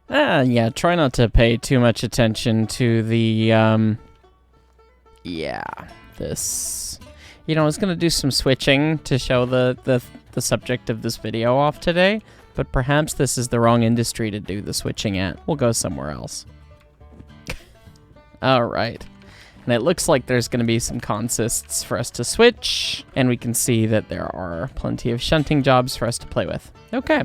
Yeah, try not to pay too much attention to the, this. You know, I was going to do some switching to show the subject of this video off today, but perhaps this is the wrong industry to do the switching at. We'll go somewhere else. Alright. And it looks like there's going to be some consists for us to switch, and we can see that there are plenty of shunting jobs for us to play with. Okay,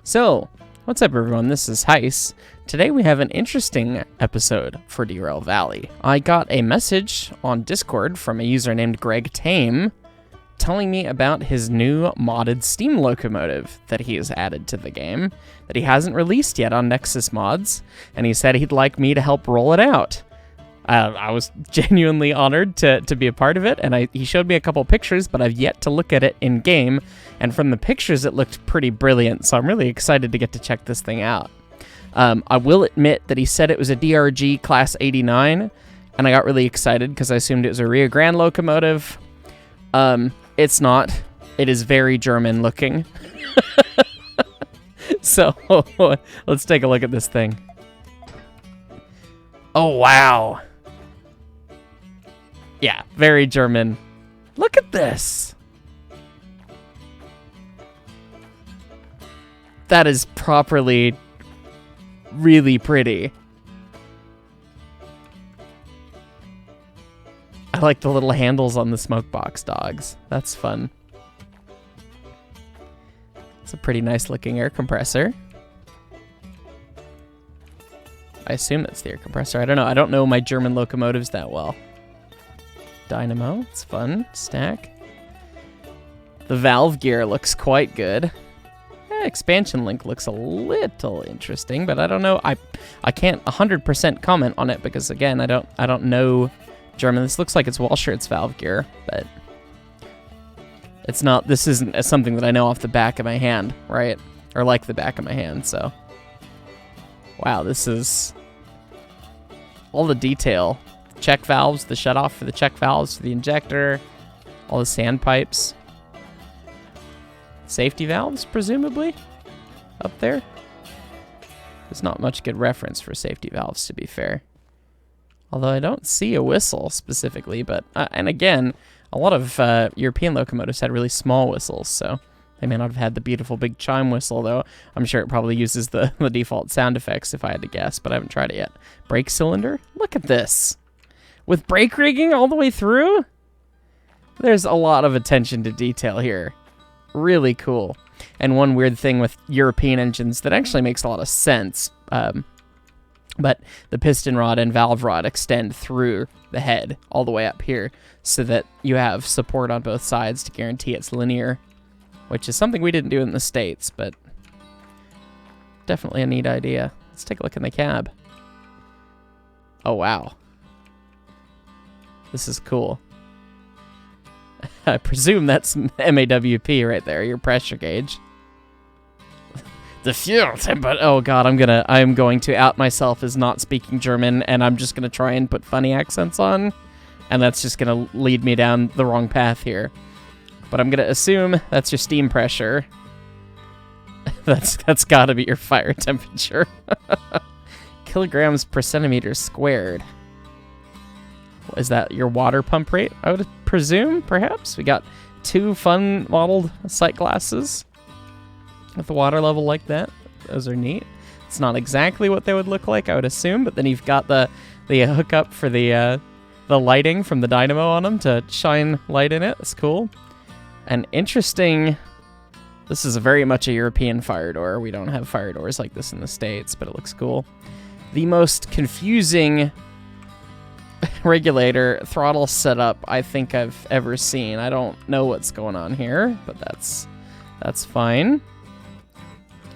so what's up everyone, this is Heis. Today we have an interesting episode for Derail Valley. I got a message on Discord from a user named GregTame telling me about his new modded Steam Locomotive that he has added to the game that he hasn't released yet on Nexus Mods, and he said he'd like me to help roll it out. I was genuinely honored to be a part of it, and he showed me a couple pictures, but I've yet to look at it in-game, and from the pictures it looked pretty brilliant, so I'm really excited to get to check this thing out. I will admit that he said it was a DRG Class 89, and I got really excited because I assumed it was a Rio Grande locomotive. It's not. It is very German looking. So, let's take a look at this thing. Oh, wow. Yeah, very German. Look at this. That is properly really pretty. I like the little handles on the smoke box dogs. That's fun. It's a pretty nice looking air compressor. I assume that's the air compressor. I don't know. I don't know my German locomotives that well. Dynamo. It's fun. Stack. The valve gear looks quite good. Expansion link looks a little interesting, but I don't know. I can't 100% comment on it because again, I don't know German. This looks like it's Walschaerts valve gear, but it's not. This isn't something that I know off the back of my hand, right? Or like the back of my hand. So, wow, this is all the detail. Check valves, the shutoff for the check valves for the injector, all the sandpipes. Safety valves, presumably, up there. There's not much good reference for safety valves, to be fair. Although I don't see a whistle specifically, but, and again, a lot of European locomotives had really small whistles, so they may not have had the beautiful big chime whistle, though. I'm sure it probably uses the default sound effects, if I had to guess, but I haven't tried it yet. Brake cylinder? Look at this. With brake rigging all the way through? There's a lot of attention to detail here. Really cool. And one weird thing with European engines that actually makes a lot of sense, but the piston rod and valve rod extend through the head all the way up here so that you have support on both sides to guarantee it's linear, which is something we didn't do in the States, but definitely a neat idea. Let's take a look in the cab. Oh, wow. This is cool. I presume that's MAWP right there, your pressure gauge. The fuel temperature. Oh god, I'm going to out myself as not speaking German, and I'm just gonna try and put funny accents on, and that's just gonna lead me down the wrong path here. But I'm gonna assume that's your steam pressure. That's gotta be your fire temperature. Kilograms per centimeter squared. Is that your water pump rate, I would presume, perhaps? We got two fun modeled sight glasses with a water level like that. Those are neat. It's not exactly what they would look like, I would assume, but then you've got the hookup for the lighting from the dynamo on them to shine light in it. It's cool. And interesting, this is very much a European fire door. We don't have fire doors like this in the States, but it looks cool. The most confusing regulator throttle setup I think I've ever seen. I don't know what's going on here, but that's fine.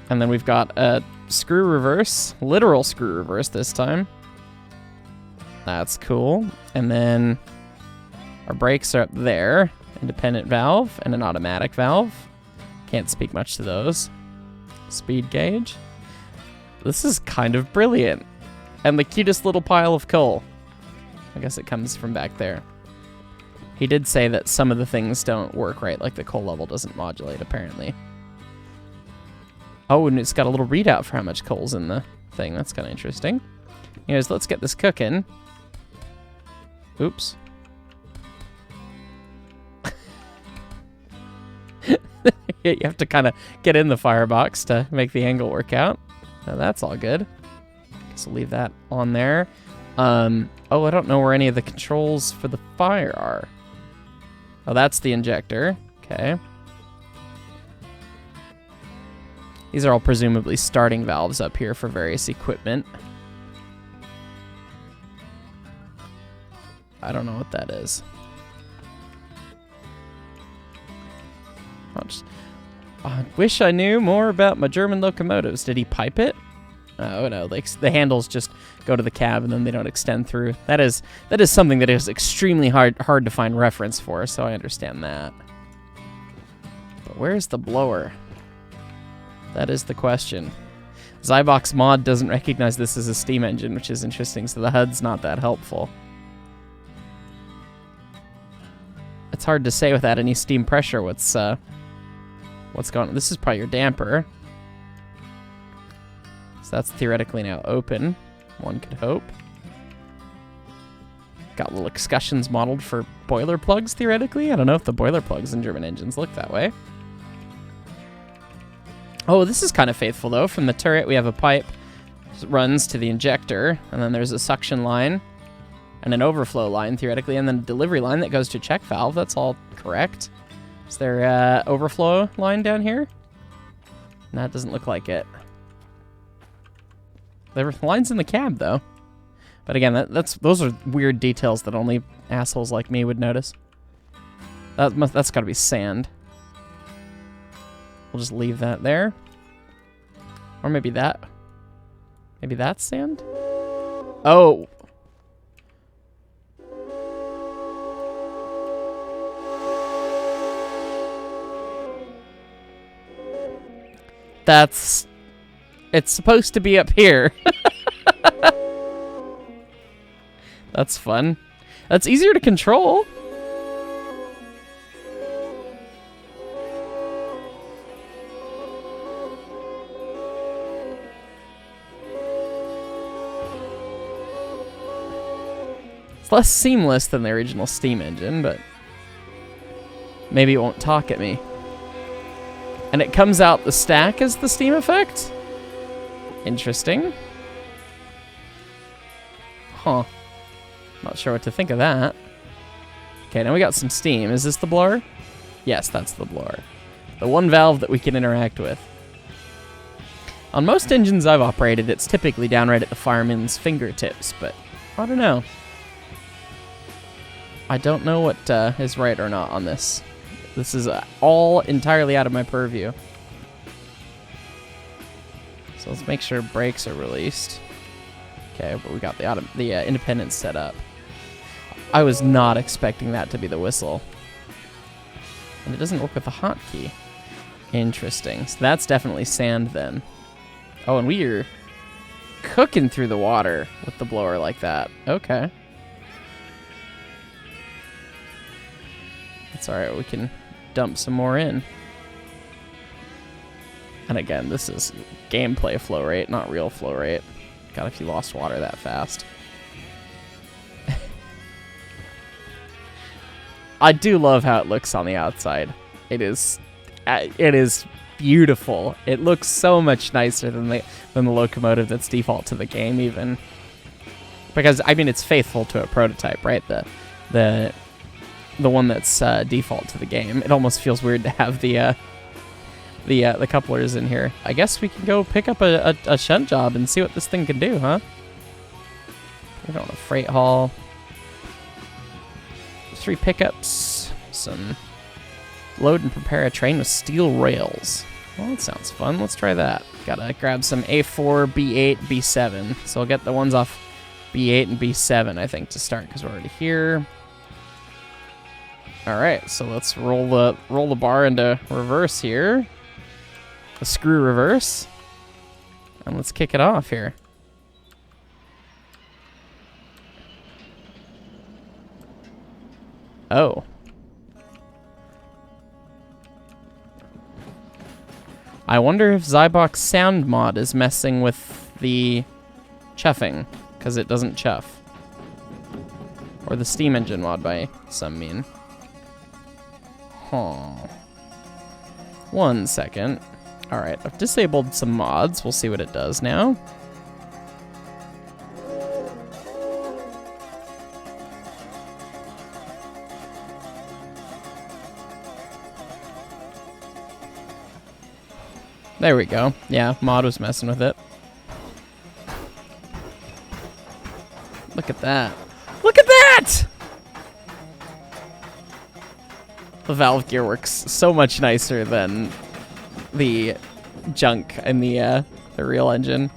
And then we've got a screw reverse, literal screw reverse this time. That's cool. And then our brakes are up there. Independent valve and an automatic valve. Can't speak much to those. Speed gauge. This is kind of brilliant. And the cutest little pile of coal. I guess it comes from back there. He did say that some of the things don't work right, like the coal level doesn't modulate, apparently. Oh, and it's got a little readout for how much coal's in the thing. That's kind of interesting. Anyways, let's get this cooking. Oops. You have to kind of get in the firebox to make the angle work out. Now that's all good. So leave that on there. Oh, I don't know where any of the controls for the fire are. Oh, that's the injector. Okay. These are all presumably starting valves up here for various equipment. I don't know what that is. I wish I knew more about my German locomotives. Did he pipe it? Oh no, like the handles just go to the cab and then they don't extend through. That is something that is extremely hard to find reference for, so I understand that. But where's the blower? That is the question. Zybox mod doesn't recognize this as a steam engine, which is interesting, so the HUD's not that helpful. It's hard to say without any steam pressure what's going on. This is probably your damper. So that's theoretically now open, one could hope. Got little excussions modeled for boiler plugs, theoretically. I don't know if the boiler plugs in German engines look that way. Oh, this is kind of faithful, though. From the turret, we have a pipe that runs to the injector, and then there's a suction line and an overflow line, theoretically, and then a delivery line that goes to check valve. That's all correct. Is there an overflow line down here? No, it doesn't look like it. There are lines in the cab, though. But again, those are weird details that only assholes like me would notice. That's got to be sand. We'll just leave that there. Or maybe that. Maybe that's sand? Oh. It's supposed to be up here. That's fun. That's easier to control. It's less seamless than the original steam engine, but maybe it won't talk at me. And it comes out the stack as the steam effect? Interesting. Huh. Not sure what to think of that. Okay, now we got some steam. Is this the blower? Yes, that's the blower. The one valve that we can interact with. On most engines I've operated, it's typically down right at the fireman's fingertips, but I don't know. I don't know what is right or not on this. This is all entirely out of my purview. So let's make sure brakes are released. Okay, but we got the independence set up. I was not expecting that to be the whistle. And it doesn't work with the hotkey. Interesting. So that's definitely sand then. Oh, and we are cooking through the water with the blower like that. Okay. That's alright, we can dump some more in. And again, this is gameplay flow rate, not real flow rate. God, if you lost water that fast. I do love how it looks on the outside. It is beautiful. It looks so much nicer than the locomotive that's default to the game, even. Because I mean, it's faithful to a prototype, right? The one that's default to the game. It almost feels weird to have the couplers in here. I guess we can go pick up a shunt job and see what this thing can do, huh? We don't want a freight haul. 3 pickups. Some load and prepare a train with steel rails. Well, that sounds fun. Let's try that. Gotta grab some A4, B8, B7. So I'll get the ones off B8 and B7, I think, to start, because we're already here. All right, so let's roll the bar into reverse here. A screw reverse. And let's kick it off here. Oh. I I wonder if Zybok's sound mod is messing with the chuffing, because it doesn't chuff. Or the steam engine mod by some mean. Huh. 1 second. Alright, I've disabled some mods. We'll see what it does now. There we go. Yeah, mod was messing with it. Look at that. Look at that! The valve gear works so much nicer than the junk in the real engine.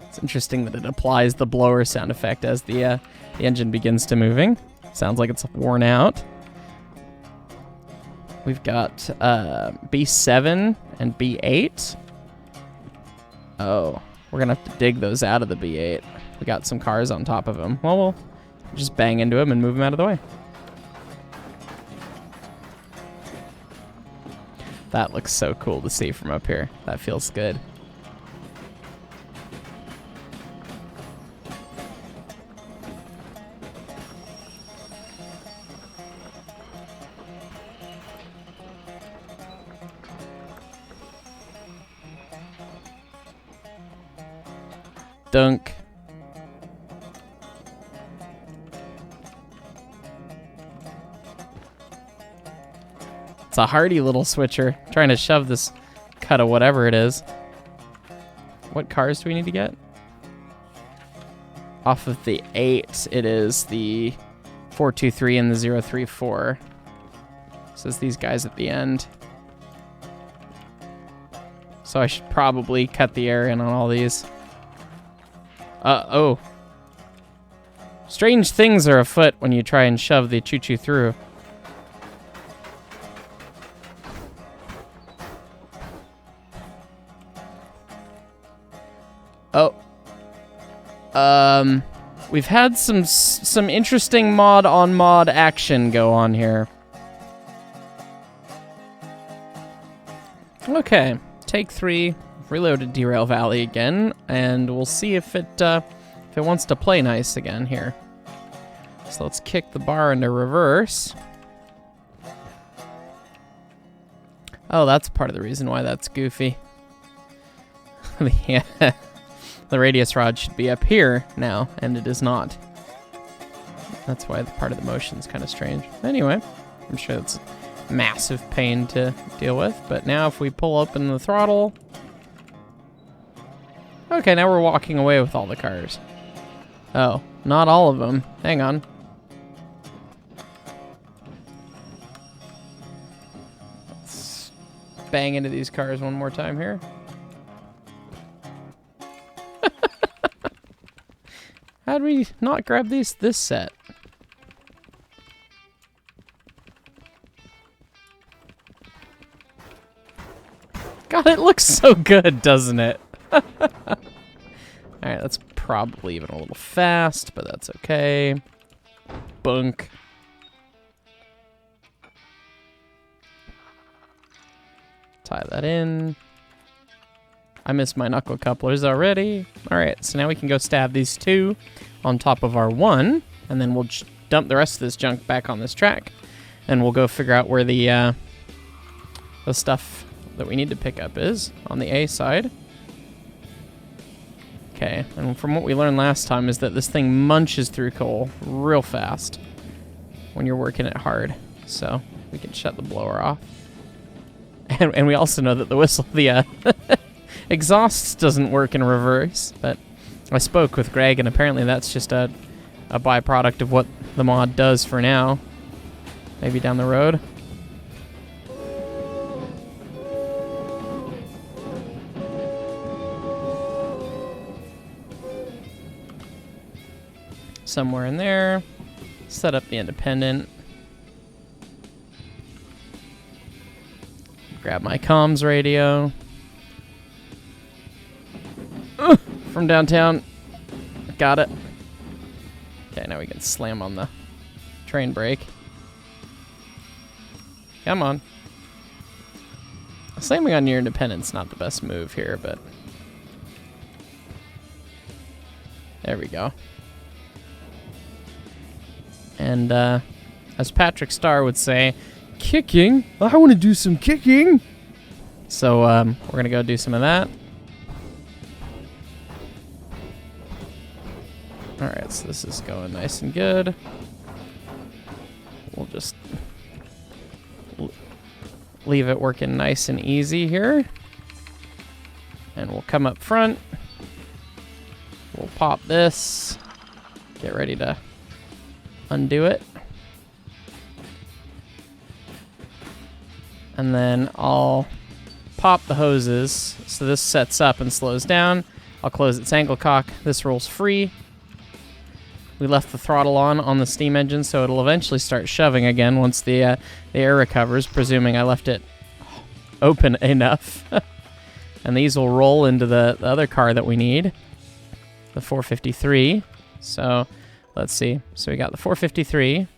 It's interesting that it applies the blower sound effect as the engine begins to moving. Sounds like it's worn out. We've got B7 and B8. Oh, we're gonna have to dig those out of the B8. We got some cars on top of them. Well, we'll just bang into them and move them out of the way. That looks so cool to see from up here. That feels good. Dunk. It's a hardy little switcher. Trying to shove this cut of whatever it is. What cars do we need to get? Off of the 8, it is the 423 and the 034. So it's these guys at the end. So I should probably cut the air in on all these. Oh. Strange things are afoot when you try and shove the choo-choo through. Oh. We've had some interesting mod on mod action go on here. Okay, take 3. Reloaded Derail Valley again, and we'll see if it wants to play nice again here. So let's kick the bar into reverse. Oh, that's part of the reason why that's goofy. Yeah, the radius rod should be up here now, and it is not. That's why the part of the motion is kind of strange. Anyway, I'm sure it's massive pain to deal with, but now if we pull open the throttle... Okay, now we're walking away with all the cars. Oh, not all of them. Hang on. Let's bang into these cars one more time here. How'd we not grab this set? God, it looks so good, doesn't it? Alright, that's probably even a little fast, but that's okay. Bunk. Tie that in. I missed my knuckle couplers already. Alright, so now we can go stab these 2 on top of our 1, and then we'll just dump the rest of this junk back on this track, and we'll go figure out where the stuff that we need to pick up is on the A side. Okay, and from what we learned last time is that this thing munches through coal real fast when you're working it hard. So we can shut the blower off. And we also know that the whistle, the exhaust doesn't work in reverse, but I spoke with Greg and apparently that's just a byproduct of what the mod does for now. Maybe down the road. Somewhere in there. Set up the independent. Grab my comms radio. From downtown. Got it. Okay, now we can slam on the train brake. Come on. Slamming on your independent's not the best move here, but there we go. And as Patrick Starr would say, kicking. I want to do some kicking. So we're going to go do some of that. All right, so this is going nice and good. We'll just leave it working nice and easy here. And we'll come up front. We'll pop this. Get ready to undo it. And then I'll pop the hoses so this sets up and slows down. I'll close its angle cock. This rolls free. We left the throttle on the steam engine, so it'll eventually start shoving again once the air recovers, presuming I left it open enough. And these will roll into the other car that we need, the 453. So let's see. So we got the 453,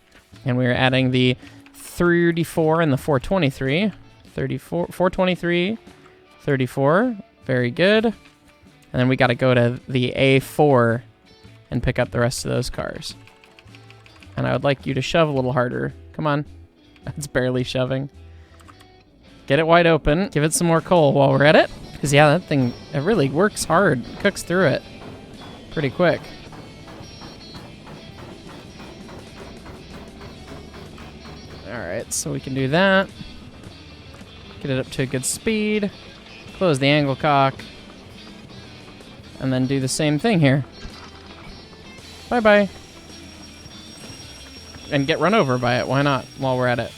and we're adding the 34 and the 423. 34, 423, 34. Very good. And then we got to go to the A4 and pick up the rest of those cars. And I would like you to shove a little harder. Come on. It's barely shoving. Get it wide open. Give it some more coal while we're at it. Because, yeah, that thing, it really works hard. Cooks through it pretty quick. All right, so we can do that. Get it up to a good speed. Close the angle cock. And then do the same thing here. Bye-bye. And get run over by it. Why not, while we're at it?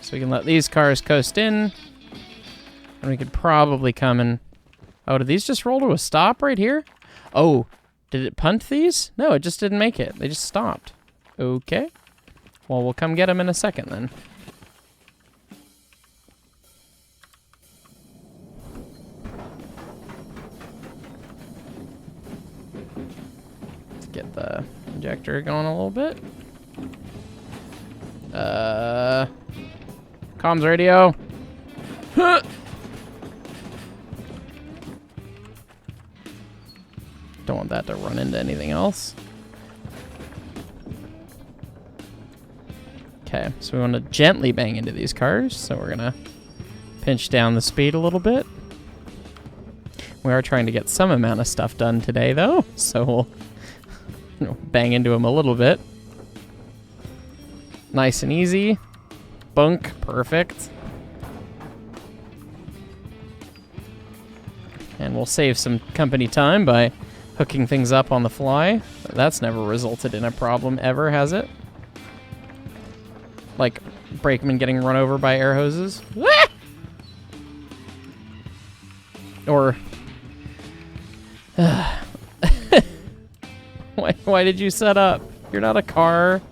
So we can let these cars coast in. And we could probably come and... Oh, did these just roll to a stop right here? Oh, did it punt these? No, it just didn't make it. They just stopped. Okay. Well, we'll come get them in a second then. Get the injector going a little bit. Comms radio. Huh. Don't want that to run into anything else. Okay, so we want to gently bang into these cars, so we're gonna pinch down the speed a little bit. We are trying to get some amount of stuff done today, though, so we'll bang into them a little bit. Nice and easy. Bunk. Perfect. And we'll save some company time by hooking things up on the fly. That's never resulted in a problem ever, has it? Like brakemen getting run over by air hoses? Or... Why did you set up? You're not a car.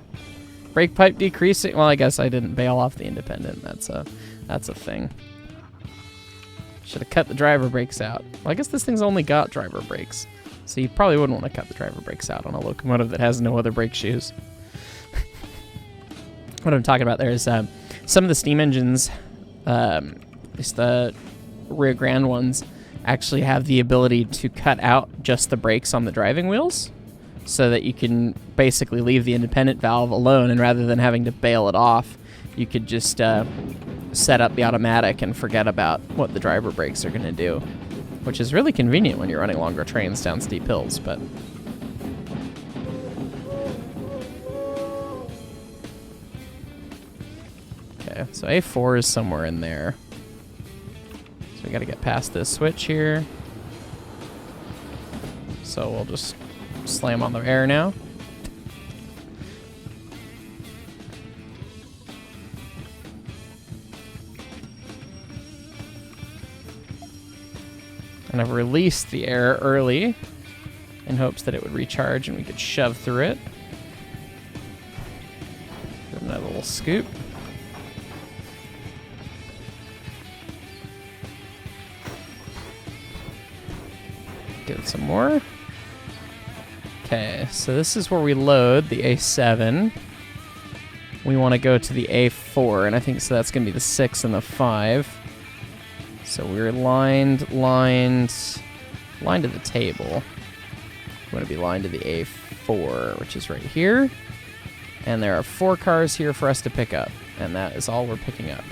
Brake pipe decreasing. Well, I guess I didn't bail off the independent. That's a thing. Should have cut the driver brakes out. Well, I guess this thing's only got driver brakes, so you probably wouldn't want to cut the driver brakes out on a locomotive that has no other brake shoes. What I'm talking about there is some of the steam engines, at least the Rio Grande ones, actually have the ability to cut out just the brakes on the driving wheels, so that you can basically leave the independent valve alone, and rather than having to bail it off, you could just set up the automatic and forget about what the driver brakes are going to do, which is really convenient when you're running longer trains down steep hills. But okay, so A4 is somewhere in there. So we got to get past this switch here. So we'll just slam on the air now. And I've released the air early in hopes that it would recharge and we could shove through it. Give it another little scoop. Give it some more. Okay, so this is where we load the A7. we want to go to the A4, and I think so that's going to be the 6 and the 5. So we're lined to the table. We want to be lined to the A4, which is right here. And there are 4 cars here for us to pick up, and that is all we're picking up.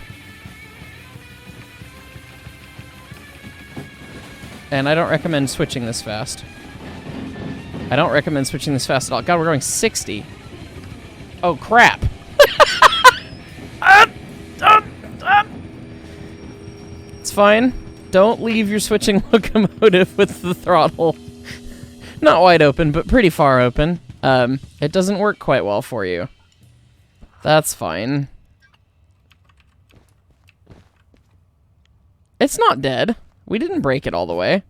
And I don't recommend switching this fast. I don't recommend switching this fast at all. God, we're going 60. Oh, crap. It's fine. Don't leave your switching locomotive with the throttle not wide open, but pretty far open. It doesn't work quite well for you. That's fine. It's not dead. We didn't break it all the way.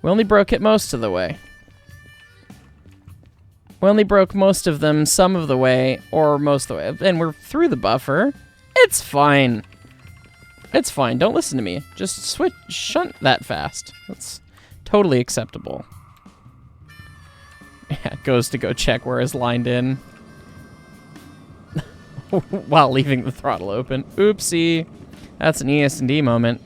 We only broke it most of the way. We only broke most of them some of the way, or most of the way. And we're through the buffer. It's fine. It's fine. Don't listen to me. Just shunt that fast. That's totally acceptable. Yeah, it goes to go check where it's lined in. While leaving the throttle open. Oopsie. That's an ES&D moment.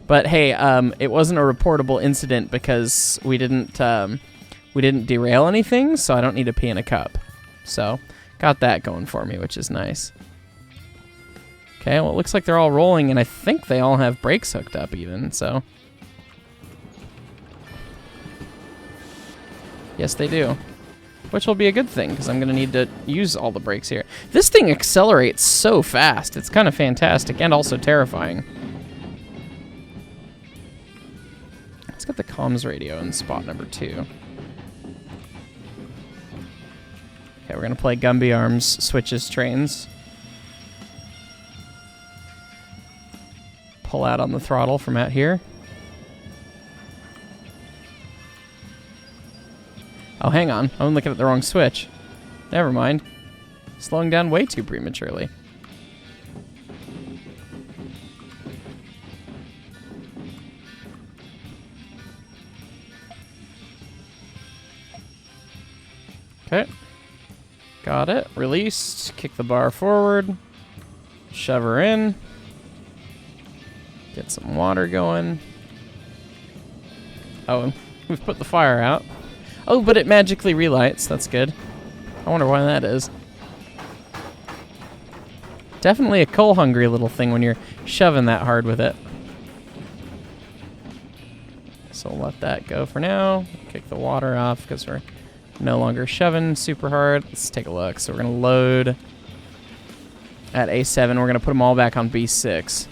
But hey, it wasn't a reportable incident because we didn't derail anything, so I don't need to pee in a cup. So, got that going for me, which is nice. Okay, well, it looks like they're all rolling, and I think they all have brakes hooked up even, so. Yes, they do. Which will be a good thing, because I'm going to need to use all the brakes here. This thing accelerates so fast. It's kind of fantastic, and also terrifying. Let's get the comms radio in spot number 2. Okay, we're going to play Gumby Arms Switches Trains. Pull out on the throttle from out here. Oh, hang on. I'm looking at the wrong switch. Never mind. Slowing down way too prematurely. Okay. Got it. Released. Kick the bar forward. Shove her in. Get some water going. Oh, we've put the fire out. Oh, but it magically relights. That's good. I wonder why that is. Definitely a coal-hungry little thing when you're shoving that hard with it. So we'll let that go for now. Kick the water off because we're no longer shoving super hard. Let's take a look. So we're going to load at A7. We're going to put them all back on B6.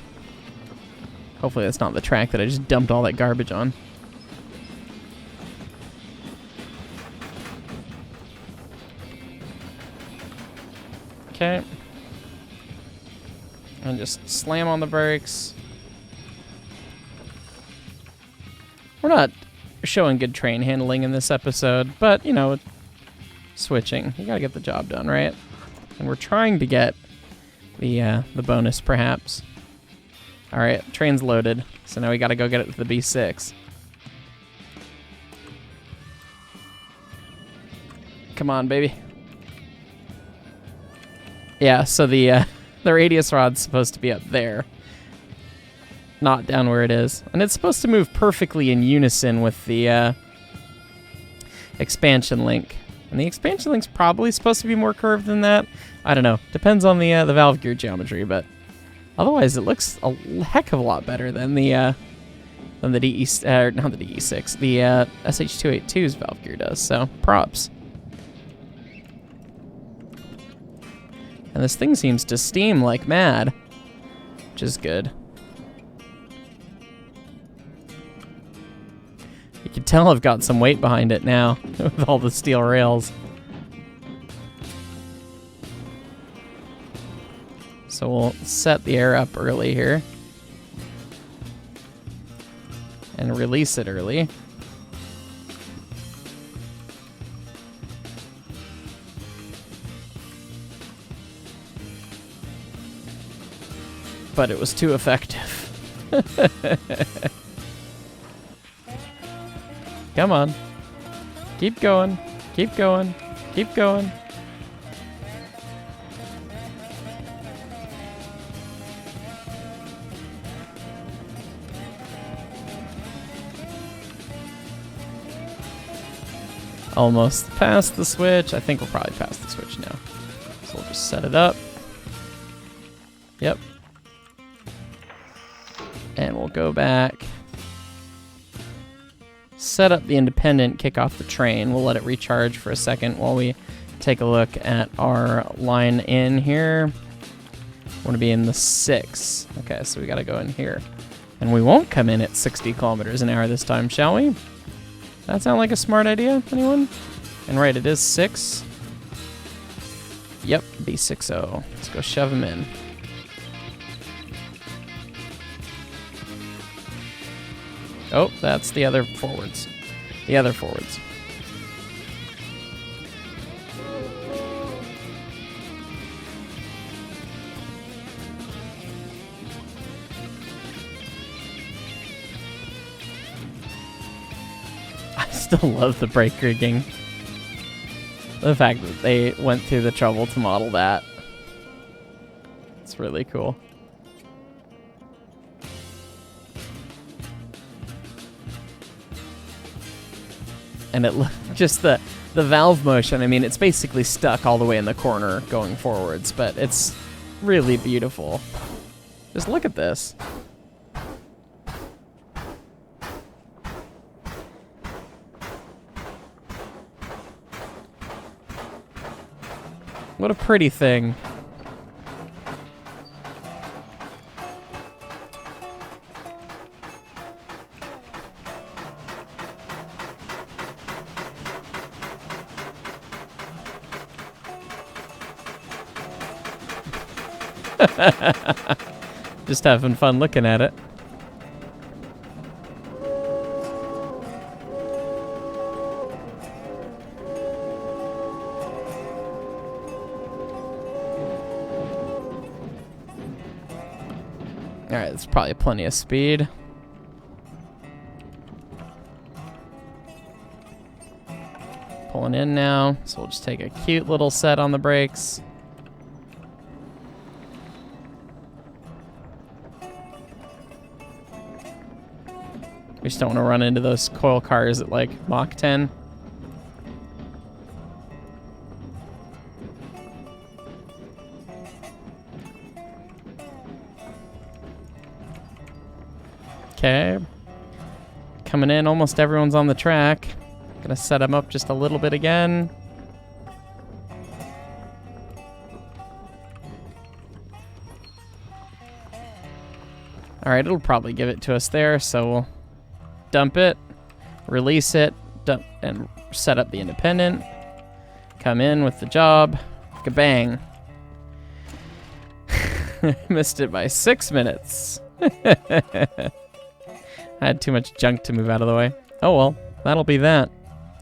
Hopefully that's not the track that I just dumped all that garbage on. Okay. And just slam on the brakes. We're not showing good train handling in this episode, but, you know, switching. You gotta get the job done, right? And we're trying to get the bonus, perhaps. Alright, train's loaded. So now we gotta go get it to the B6. Come on, baby. Yeah, so the radius rod's supposed to be up there. Not down where it is. And it's supposed to move perfectly in unison with the expansion link. And the expansion link's probably supposed to be more curved than that. I don't know. Depends on the valve gear geometry, but otherwise it looks a heck of a lot better than the not the DE6, the SH282's valve gear does. So props. And this thing seems to steam like mad, which is good. You can tell I've got some weight behind it now with all the steel rails. So we'll set the air up early here. And release it early. But it was too effective. Come on. Keep going. Keep going. Keep going. Almost past the switch. I think we'll probably pass the switch now. So we'll just set it up. Yep. And we'll go back. Set up the independent, kick off the train. We'll let it recharge for a second while we take a look at our line in here. We want to be in the 6. Okay, so we got to go in here. And we won't come in at 60 kilometers an hour this time, shall we? That sound like a smart idea, anyone? And right, it is 6. Yep, B60. Let's go shove him in. Oh, that's the other forwards. The other forwards. I still love the brake rigging. The fact that they went through the trouble to model that. It's really cool. And it just the valve motion, I mean, it's basically stuck all the way in the corner going forwards, but it's really beautiful. Just look at this. What a pretty thing. Just having fun looking at it. Alright, that's probably plenty of speed. Pulling in now, so we'll just take a cute little set on the brakes. We just don't want to run into those coil cars at like Mach 10. Okay. Coming in, almost everyone's on the track. Gonna set them up just a little bit again. Alright, it'll probably give it to us there, so we'll dump it, release it, dump, and set up the independent. Come in with the job. Kabang. Missed it by 6 minutes. I had too much junk to move out of the way. Oh well, that'll be that.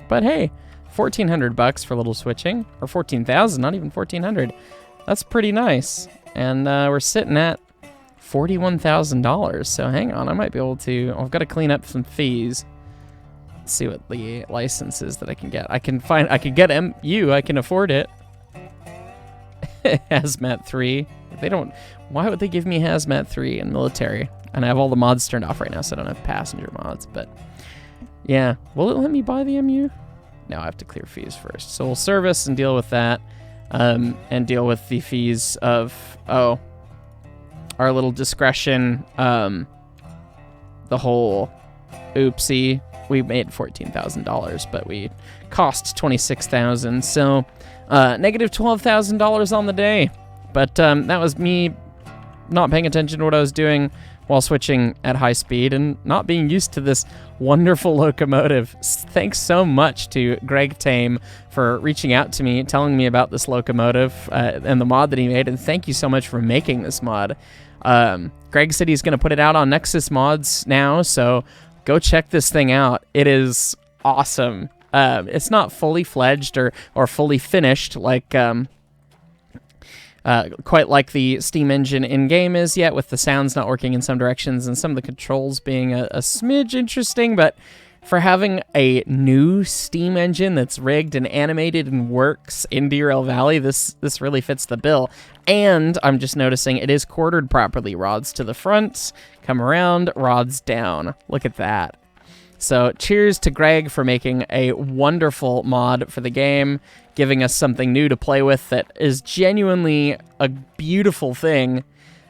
But hey, $1,400 for a little switching, or 14,000, not even 1,400. That's pretty nice. And we're sitting at $41,000. So hang on, I might be able to. I've got to clean up some fees. Let's see what the license is that I can get. I can get MU. I can afford it. Hazmat 3. They don't. Why would they give me Hazmat 3 in military? And I have all the mods turned off right now, so I don't have passenger mods. But yeah, will it let me buy the MU? No, I have to clear fees first. So we'll service and deal with that, and deal with the fees of our little discretion. The whole oopsie. We made $14,000, but we cost $26,000. So negative $12,000 on the day. But that was me not paying attention to what I was doing while switching at high speed and not being used to this wonderful locomotive. Thanks so much to GregTame for reaching out to me, telling me about this locomotive and the mod that he made. And thank you so much for making this mod. Greg said he's going to put it out on Nexus Mods now, so go check this thing out. It is awesome. It's not fully fledged or fully finished like quite like the Steam engine in-game is yet, with the sounds not working in some directions and some of the controls being a smidge interesting, but for having a new Steam engine that's rigged and animated and works in Derail Valley, this really fits the bill. And I'm just noticing it is quartered properly. Rods to the front, come around, rods down. Look at that. So cheers to Greg for making a wonderful mod for the game, giving us something new to play with that is genuinely a beautiful thing,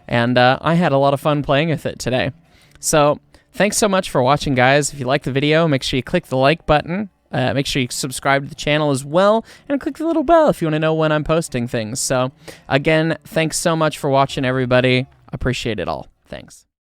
and I had a lot of fun playing with it today. So thanks so much for watching, guys. If you liked the video, make sure you click the like button. Make sure you subscribe to the channel as well, and click the little bell if you want to know when I'm posting things. So again, thanks so much for watching, everybody. Appreciate it all. Thanks.